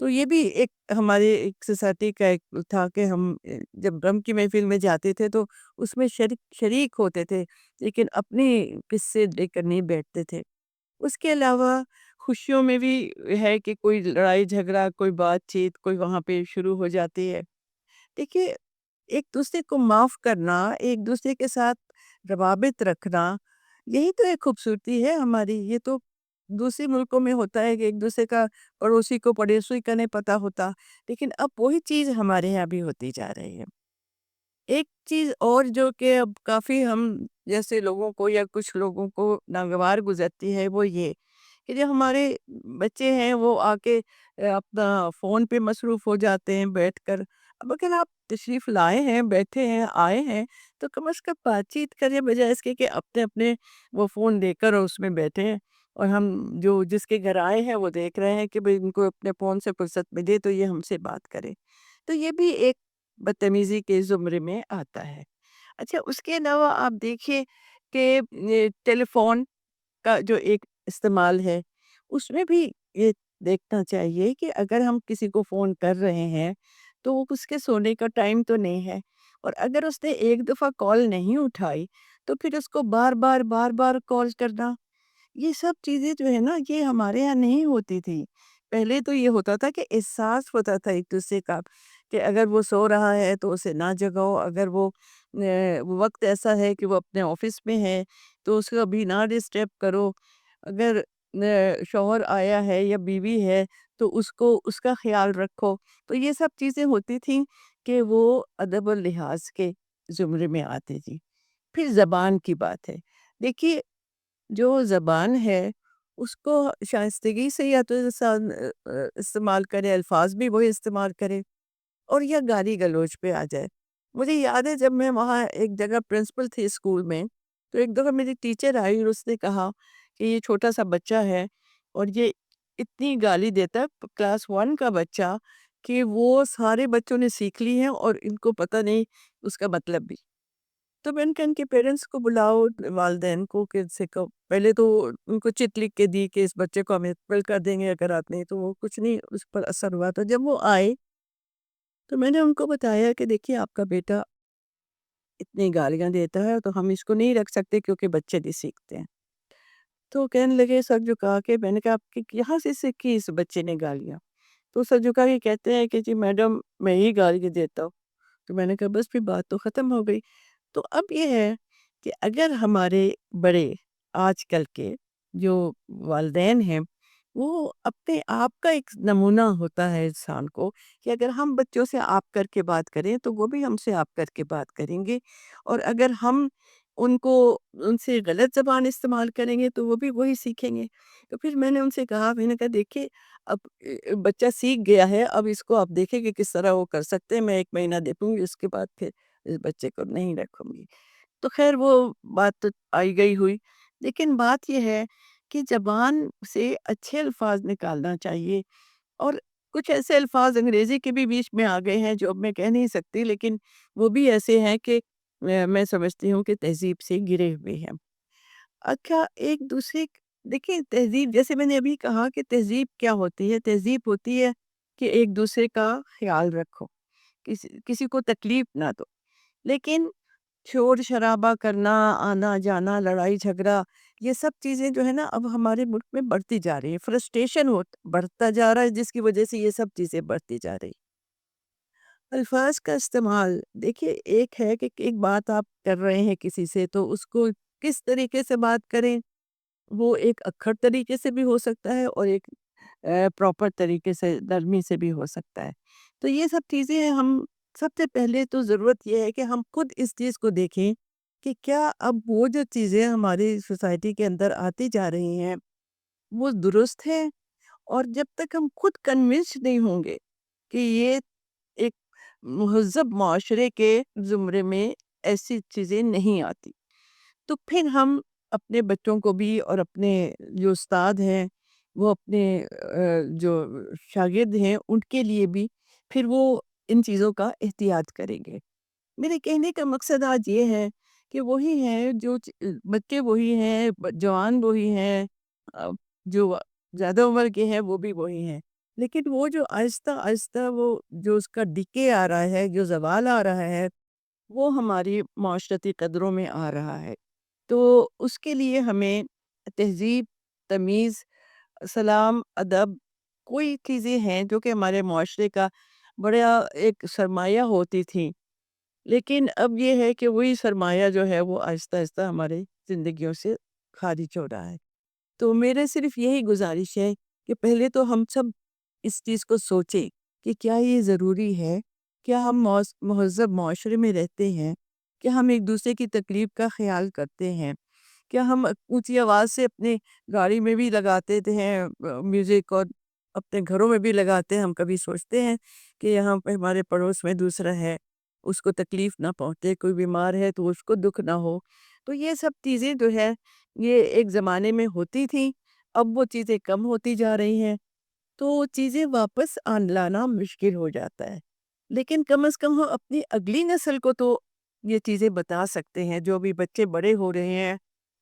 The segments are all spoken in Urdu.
تو یہ بھی ایک ہمارے ایک سوسائٹی کا ایک تھا کہ ہم جب غم کی محفل میں جاتے تھے تو اس میں شریک ہوتے تھے، لیکن اپنے قصے لے کر نہیں بیٹھتے تھے۔ اس کے علاوہ خوشیوں میں بھی ہے کہ کوئی لڑائی جھگڑا، کوئی بات چیت کوئی وہاں پہ شروع ہو جاتی ہے۔ دیکھیے، ایک دوسرے کو معاف کرنا، ایک دوسرے کے ساتھ روابط رکھنا، یہی تو ایک خوبصورتی ہے ہماری۔ یہ تو دوسرے ملکوں میں ہوتا ہے کہ ایک دوسرے کا پڑوسی کو پڑوسی کا نہیں پتا ہوتا، لیکن اب وہی چیز ہمارے یہاں بھی ہوتی جا رہی ہے۔ ایک چیز اور جو کہ اب کافی ہم جیسے لوگوں کو یا کچھ لوگوں کو ناگوار گزرتی ہے، وہ یہ کہ جو ہمارے بچے ہیں وہ آ کے اپنا فون پہ مصروف ہو جاتے ہیں بیٹھ کر۔ اب اگر آپ تشریف لائے ہیں، بیٹھے ہیں، آئے ہیں، تو کم از کم بات چیت کرے، بجائے اس کے کہ اپنے اپنے وہ فون لے کر اور اس میں بیٹھے ہیں، اور ہم جو جس کے گھر آئے ہیں وہ دیکھ رہے ہیں کہ بھئی ان کو اپنے فون سے فرصت ملے تو یہ ہم سے بات کرے۔ تو یہ بھی ایک بدتمیزی کے زمرے میں آتا ہے۔ اچھا، اس کے علاوہ آپ دیکھیے کہ ٹیلی فون کا جو ایک استعمال ہے، اس میں بھی یہ دیکھنا چاہیے کہ اگر ہم کسی کو فون کر رہے ہیں تو وہ اس کے سونے کا ٹائم تو نہیں ہے، اور اگر اس نے ایک دفعہ کال نہیں اٹھائی تو پھر اس کو بار بار بار بار کال کرنا، یہ سب چیزیں جو ہے نا، یہ ہمارے یہاں نہیں ہوتی تھی۔ پہلے تو یہ ہوتا تھا کہ احساس ہوتا تھا ایک دوسرے کا، کہ اگر وہ سو رہا ہے تو اسے نہ جگاؤ، اگر وہ وقت ایسا ہے کہ وہ اپنے آفس میں ہے تو اس کو ابھی نہ ڈسٹرب کرو، اگر شوہر آیا ہے یا بیوی ہے تو اس کو اس کا خیال رکھو۔ تو یہ سب چیزیں ہوتی تھیں کہ وہ ادب اور لحاظ کے زمرے میں آتے تھی۔ پھر زبان کی بات ہے، دیکھیے، جو زبان ہے اس کو شائستگی سے یا تو انسان استعمال کرے، الفاظ بھی وہی استعمال کرے، اور یا گالی گلوچ پہ آ جائے۔ مجھے یاد ہے جب میں وہاں ایک جگہ پرنسپل تھی اسکول میں، تو ایک دفعہ میری ٹیچر آئی اور اس نے کہا کہ یہ چھوٹا سا بچہ ہے اور یہ اتنی گالی دیتا ہے، کلاس 1 کا بچہ، کہ وہ سارے بچوں نے سیکھ لی ہیں اور ان کو پتہ نہیں اس کا مطلب بھی۔ تو میں نے کہا ان کے پیرنٹس کو بلاؤ، والدین کو، کہ ان سے کہو، پہلے تو ان کو چٹ لکھ کے دی کہ اس بچے کو ہم ایکسپل کر دیں گے اگر آپ نہیں، تو وہ کچھ نہیں اس پر اثر ہوا۔ تو جب وہ آئے تو میں نے ان کو بتایا کہ دیکھیے آپ کا بیٹا اتنی گالیاں دیتا ہے تو ہم اس کو نہیں رکھ سکتے کیونکہ بچے نہیں سیکھتے ہیں۔ تو کہنے لگے سر جھکا کے، میں نے کہا آپ کی یہاں سے سیکھی اس بچے نے گالیاں؟ تو سر جھکا کے کہتے ہیں کہ جی میڈم میں ہی گالی دیتا ہوں۔ تو میں نے کہا بس پھر بات تو ختم ہو گئی۔ تو اب یہ ہے کہ اگر ہمارے بڑے آج کل کے جو والدین ہیں، وہ اپنے آپ کا ایک نمونہ ہوتا ہے انسان کو، کہ اگر ہم بچوں سے آپ کر کے بات کریں تو وہ بھی ہم سے آپ کر کے بات کریں گے، اور اگر ہم ان کو ان سے غلط زبان استعمال کریں گے تو وہ بھی وہی سیکھیں گے۔ تو پھر میں نے ان سے کہا، میں نے کہا دیکھیے اب بچہ سیکھ گیا ہے، اب اس کو آپ دیکھیں کہ کس طرح وہ کر سکتے ہیں، میں 1 مہینہ دیکھوں گی، اس کے بعد پھر اس بچے کو نہیں رکھوں گی۔ تو خیر وہ بات تو آئی گئی ہوئی، لیکن بات یہ ہے کہ زبان سے اچھے الفاظ نکالنا چاہیے، اور کچھ ایسے الفاظ انگریزی کے بھی بیچ میں آ گئے ہیں جو اب میں کہہ نہیں سکتی، لیکن وہ بھی ایسے ہیں کہ میں سمجھتی ہوں کہ تہذیب سے گرے ہوئے ہیں۔ اچھا، ایک دوسرے دیکھیں تہذیب، جیسے میں نے ابھی کہا کہ تہذیب کیا ہوتی ہے؟ تہذیب ہوتی ہے کہ ایک دوسرے کا خیال رکھو، کسی کو تکلیف نہ دو، لیکن شور شرابہ کرنا، آنا جانا، لڑائی جھگڑا، یہ سب چیزیں جو ہے نا اب ہمارے ملک میں بڑھتی جا رہی ہے، فرسٹریشن بڑھتا جا رہا ہے، جس کی وجہ سے یہ سب چیزیں بڑھتی جا رہی۔ الفاظ کا استعمال دیکھیے، ایک ہے کہ ایک بات آپ کر رہے ہیں کسی سے تو اس کو کس طریقے سے بات کریں، وہ ایک اکھڑ طریقے سے بھی ہو سکتا ہے اور ایک پراپر طریقے سے، نرمی سے بھی ہو سکتا ہے۔ تو یہ سب چیزیں ہیں، ہم سب سے پہلے تو ضرورت یہ ہے کہ ہم خود اس چیز کو دیکھیں کہ کیا اب وہ جو چیزیں ہماری سوسائٹی کے اندر آتی جا رہی ہیں وہ درست ہے، اور جب تک ہم خود کنونس نہیں ہوں گے کہ یہ ایک مہذب معاشرے کے زمرے میں ایسی چیزیں نہیں آتی، تو پھر ہم اپنے بچوں کو بھی اور اپنے جو استاد ہیں، وہ اپنے جو شاگرد ہیں ان کے لیے بھی پھر وہ ان چیزوں کا احتیاط کریں گے۔ میرے کہنے کا مقصد آج یہ ہے کہ وہی ہیں جو بچے وہی ہیں، جوان وہی ہیں، جو زیادہ عمر کے ہیں وہ بھی وہی ہیں۔ لیکن وہ جو آہستہ آہستہ وہ جو اس کا ڈکے آ رہا ہے، جو زوال آ رہا ہے، وہ ہماری معاشرتی قدروں میں آ رہا ہے۔ تو اس کے لیے ہمیں تہذیب، تمیز، سلام، ادب، کوئی چیزیں ہیں جو کہ ہمارے معاشرے کا بڑا ایک سرمایہ ہوتی تھیں، لیکن اب یہ ہے کہ وہی سرمایہ جو ہے وہ آہستہ آہستہ ہمارے زندگیوں سے خارج ہو رہا ہے۔ تو میرے صرف یہی گزارش ہے کہ پہلے تو ہم سب اس چیز کو سوچیں کہ کیا یہ ضروری ہے؟ کیا ہم مہذب معاشرے میں رہتے ہیں؟ کیا ہم ایک دوسرے کی تکلیف کا خیال کرتے ہیں؟ کیا ہم اونچی آواز سے اپنے گاڑی میں بھی لگاتے ہیں میوزک، اور اپنے گھروں میں بھی لگاتے ہیں؟ ہم کبھی سوچتے ہیں کہ یہاں پہ ہمارے پڑوس میں دوسرا ہے، اس کو تکلیف نہ پہنچے، کوئی بیمار ہے تو اس کو دکھ نہ ہو؟ تو یہ سب چیزیں جو ہے یہ ایک زمانے میں ہوتی تھیں، اب وہ چیزیں کم ہوتی جا رہی ہیں، تو وہ چیزیں واپس لانا مشکل ہو جاتا ہے۔ لیکن کم از کم ہم اپنی اگلی نسل کو تو یہ چیزیں بتا سکتے ہیں، جو بھی بچے بڑے ہو رہے ہیں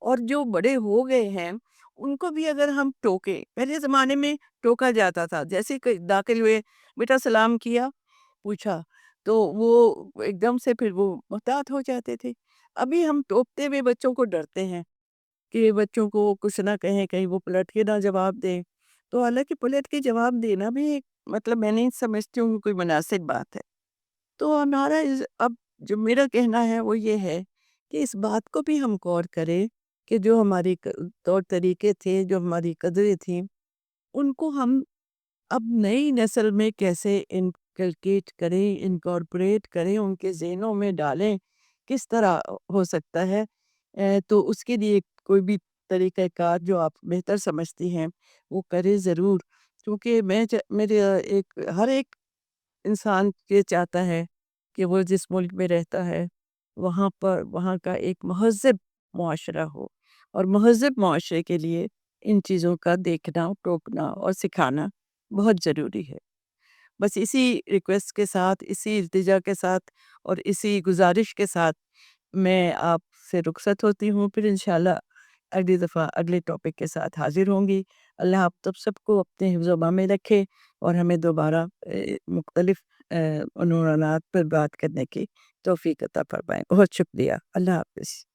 اور جو بڑے ہو گئے ہیں ان کو بھی اگر ہم ٹوکے، پہلے زمانے میں ٹوکا جاتا تھا، جیسے کہ داخل ہوئے، بیٹا سلام کیا، پوچھا، تو وہ ایک دم سے پھر وہ محتاط ہو جاتے تھے۔ ابھی ہم ٹوکتے ہوئے بچوں کو ڈرتے ہیں کہ بچوں کو کچھ نہ کہیں، کہیں وہ پلٹ کے نہ جواب دیں۔ تو حالانکہ پلٹ کے جواب دینا بھی ایک مطلب میں نہیں سمجھتی ہوں کہ کوئی مناسب بات ہے۔ تو ہمارا اب جو میرا کہنا ہے وہ یہ ہے کہ اس بات کو بھی ہم غور کریں کہ جو ہماری طور طریقے تھے، جو ہماری قدریں تھیں، ان کو ہم اب نئی نسل میں کیسے انکلکیٹ کریں، انکارپوریٹ کریں، ان کے ذہنوں میں ڈالیں، کس طرح ہو سکتا ہے؟ تو اس کے لیے کوئی بھی طریقہ کار جو آپ بہتر سمجھتی ہیں وہ کرے ضرور، کیونکہ میرے ہر ایک انسان یہ چاہتا ہے کہ وہ جس ملک میں رہتا ہے وہاں کا ایک مہذب معاشرہ ہو، اور مہذب معاشرے کے لیے ان چیزوں کا دیکھنا، ٹوکنا اور سکھانا بہت ضروری ہے۔ بس اسی ریکویسٹ کے ساتھ، اسی التجا کے ساتھ اور اسی گزارش کے ساتھ میں آپ سے رخصت ہوتی ہوں، پھر انشاءاللہ اگلی دفعہ اگلے ٹاپک کے ساتھ حاضر ہوں گی۔ اللہ آپ سب کو اپنے حفظ و امان میں رکھے اور ہمیں دوبارہ مختلف عنوانات پر بات کرنے کی توفیق عطا فرمائے۔ بہت شکریہ۔ اللہ حافظ۔